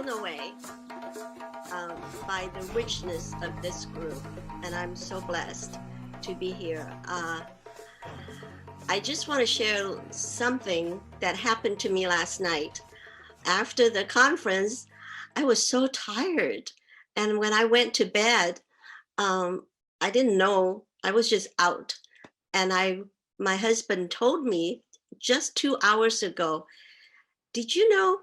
blown away um, by the richness of this group, and I'm so blessed to be here. I just want to share something that happened to me last night. After the conference, I was so tired. And when I went to bed, um, I didn't know, I was just out. And my husband told me just 2 hours ago, did you know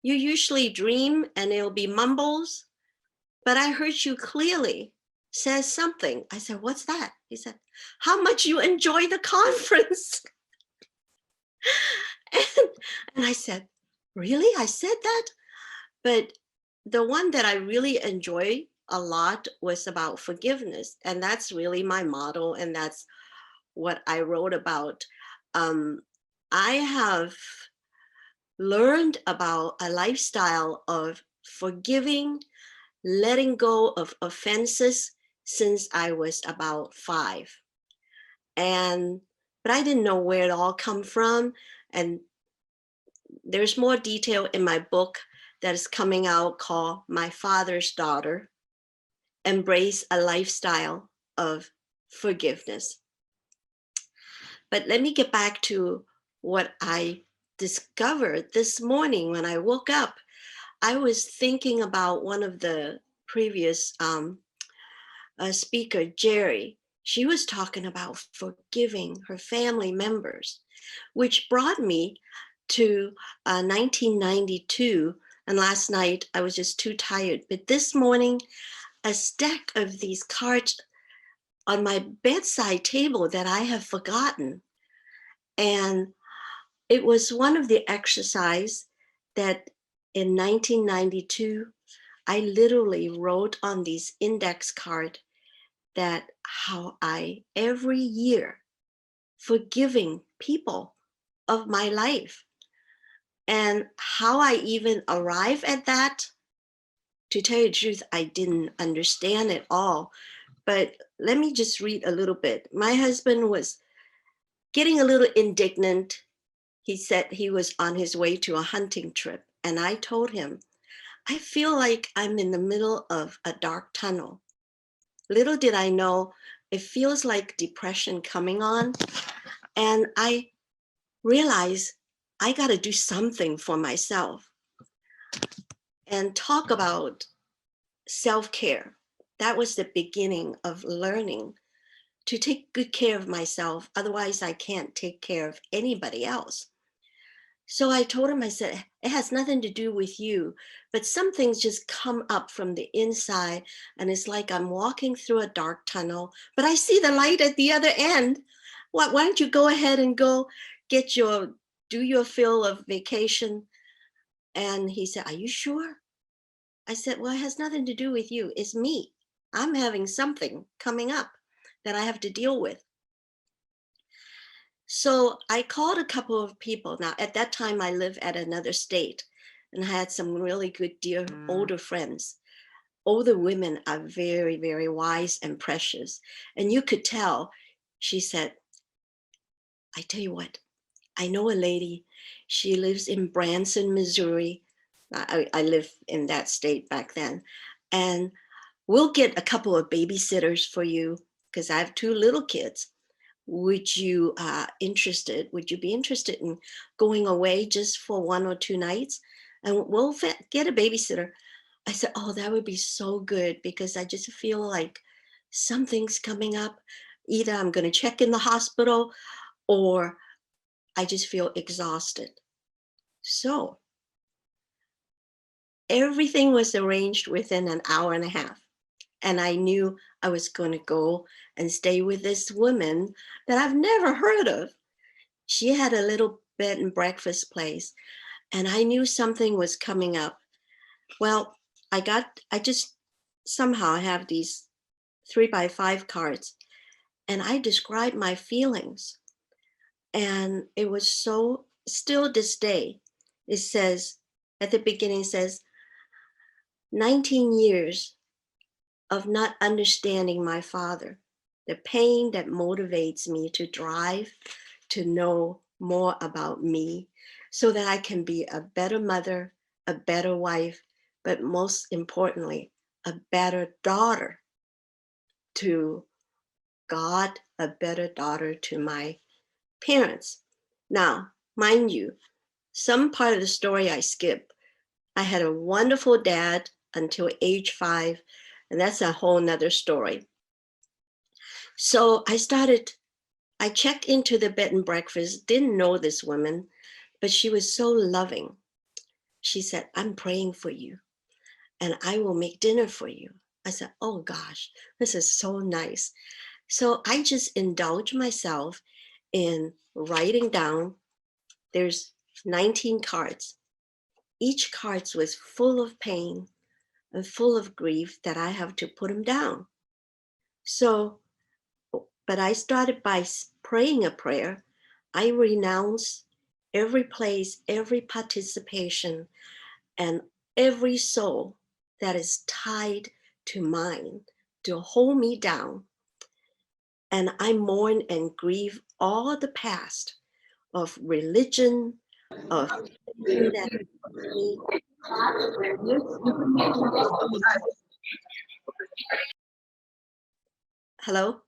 you usually dream and it'll be mumbles? But I heard you clearly says something. I said, what's that? He said, how much you enjoy the conference. and, and I said, really? I said that? But the one that I really enjoy a lot was about forgiveness. And that's really my motto. And that's what I wrote about. I have learned about a lifestyle of forgiving, letting go of offenses since I was about 5. But I didn't know where it all come from. And there's more detail in my book that is coming out called My Father's Daughter, Embrace a Lifestyle of Forgiveness. But let me get back to what I discovered this morning when I woke up. I was thinking about one of the previous speaker, Jerry. She was talking about forgiving her family members, which brought me to 1992. And last night I was just too tired. But this morning, a stack of these cards on my bedside table that I have forgotten. And it was one of the exercise that in 1992, I literally wrote on these index card that how I every year forgiving people of my life. And how I even arrive at that, to tell you the truth, I didn't understand it all. But let me just read a little bit. My husband was getting a little indignant. He said he was on his way to a hunting trip. And I told him, I feel like I'm in the middle of a dark tunnel. Little did I know, it feels like depression coming on. And I realized I got to do something for myself and talk about self-care. That was the beginning of learning to take good care of myself. Otherwise, I can't take care of anybody else. So I told him, I said, it has nothing to do with you, but some things just come up from the inside. And it's like I'm walking through a dark tunnel, but I see the light at the other end. Why don't you go ahead and go do your fill of vacation? And he said, are you sure? I said, well, it has nothing to do with you. It's me. I'm having something coming up that I have to deal with. So I called a couple of people. Now, at that time, I lived at another state and I had some really good, dear, older friends. Older women are very, very wise and precious. And you could tell, she said, I tell you what, I know a lady, she lives in Branson, Missouri. I lived in that state back then. And we'll get a couple of babysitters for you because I have 2 little kids. Would you be interested in going away just for 1 or 2 nights? And we'll get a babysitter. I said, oh, that would be so good because I just feel like something's coming up. Either I'm going to check in the hospital or I just feel exhausted. So everything was arranged within an hour and a half. And I knew I was going to go and stay with this woman that I've never heard of. She had a little bed and breakfast place, and I knew something was coming up. Well, I just somehow have these 3x5 cards, and I described my feelings. And it was so, still this day, it says, at the beginning, it says, 19 years of not understanding my father, the pain that motivates me to drive, to know more about me so that I can be a better mother, a better wife, but most importantly, a better daughter to God, a better daughter to my parents. Now, mind you, some part of the story I skip. I had a wonderful dad until age 5, and that's a whole nother story. So I checked into the bed and breakfast, didn't know this woman, but she was so loving. She said, I'm praying for you and I will make dinner for you. I said, oh gosh, this is so nice. So I just indulged myself in writing down, there's 19 cards. Each card was full of pain and full of grief that I have to put them down. So, but I started by praying a prayer. I renounce every place, every participation, and every soul that is tied to mine to hold me down. And I mourn and grieve all the past of religion, of that me. Hello?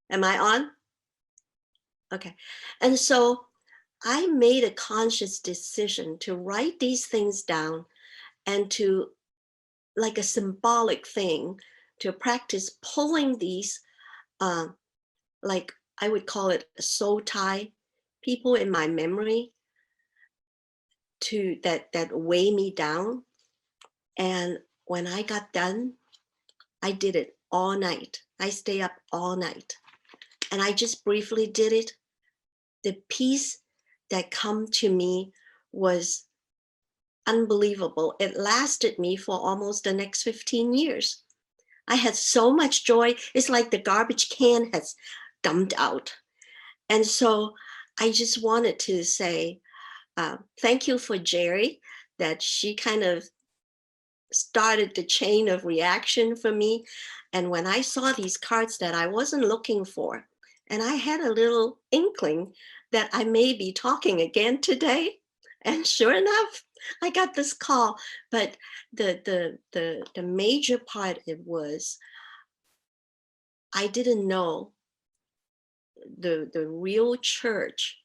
Am I on? Okay. And so I made a conscious decision to write these things down and to, like a symbolic thing, to practice pulling these, uh, like I would call it a soul tie, people in my memory to that weigh me down. And when I got done, I did it all night. I stay up all night. And I just briefly did it. The peace that come to me was unbelievable. It lasted me for almost the next 15 years. I had so much joy. It's like the garbage can has dumped out. And so I just wanted to say thank you for Jerry, that she kind of started the chain of reaction for me. And when I saw these cards that I wasn't looking for, and I had a little inkling that I may be talking again today. And sure enough, I got this call. But the major part it was, I didn't know the real church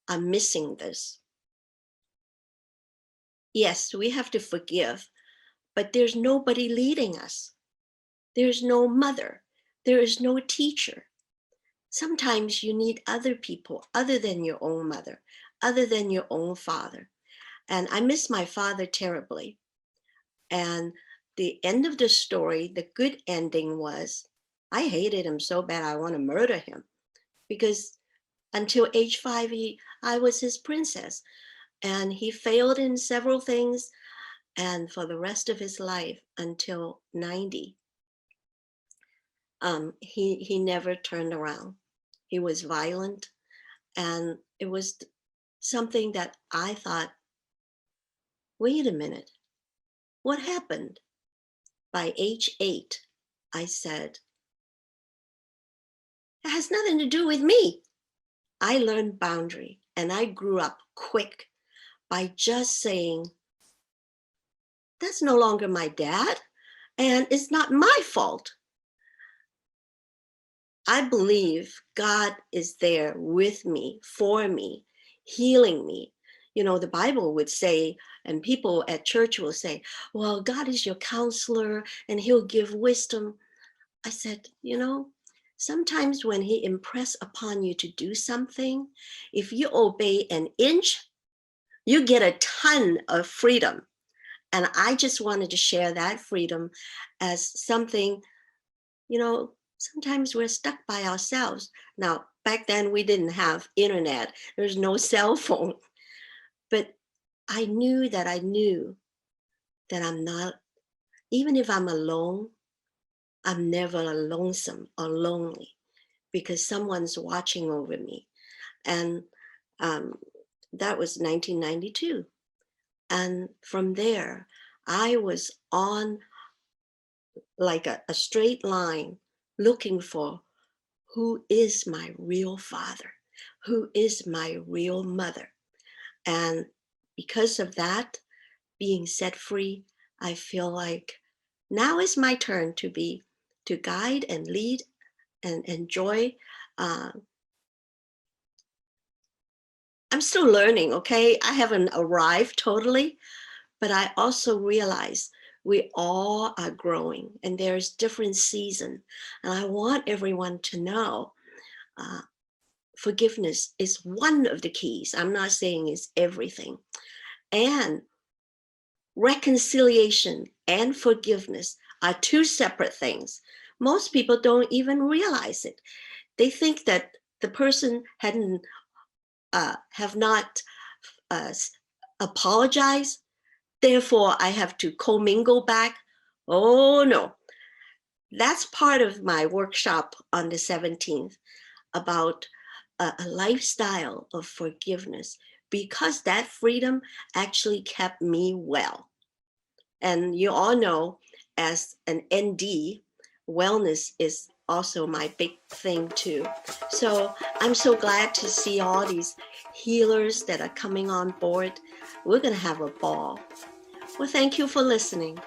are missing this. Yes, we have to forgive, but there's nobody leading us. There's no mother. There is no teacher. Sometimes you need other people other than your own mother, other than your own father. And I miss my father terribly. And the end of the story, the good ending was, I hated him so bad I want to murder him, because until age 5, I was his princess. And he failed in several things. And for the rest of his life, until 90, he never turned around. He was violent. And it was something that I thought, wait a minute, what happened? By age 8, I said, it has nothing to do with me. I learned boundary and I grew up quick by just saying, that's no longer my dad and it's not my fault. I believe God is there with me, for me, healing me. You know, the Bible would say, and people at church will say, well, God is your counselor and he'll give wisdom. I said, you know, sometimes when he impress upon you to do something, if you obey an inch, you get a ton of freedom. And I just wanted to share that freedom as something, you know, sometimes we're stuck by ourselves. Now, back then we didn't have internet, there's no cell phone, but I knew that I'm not, even if I'm alone, I'm never lonesome or lonely because someone's watching over me. And um, that was 1992. And from there, I was on like a straight line looking for who is my real father, who is my real mother. And because of that, being set free, I feel like now is my turn to guide and lead and enjoy. Uh, I'm still learning, okay? I haven't arrived totally, but I also realize we all are growing and there's different season. And I want everyone to know uh, forgiveness is one of the keys. I'm not saying it's everything. And reconciliation and forgiveness are two separate things. Most people don't even realize it. They think that the person hadn't have not uh, apologized, therefore I have to commingle back. Oh no, that's part of my workshop on the 17th about a lifestyle of forgiveness, because that freedom actually kept me well. And you all know, as an ND, wellness is also my big thing too. So I'm so glad to see all these healers that are coming on board. We're going to have a ball. Well, thank you for listening.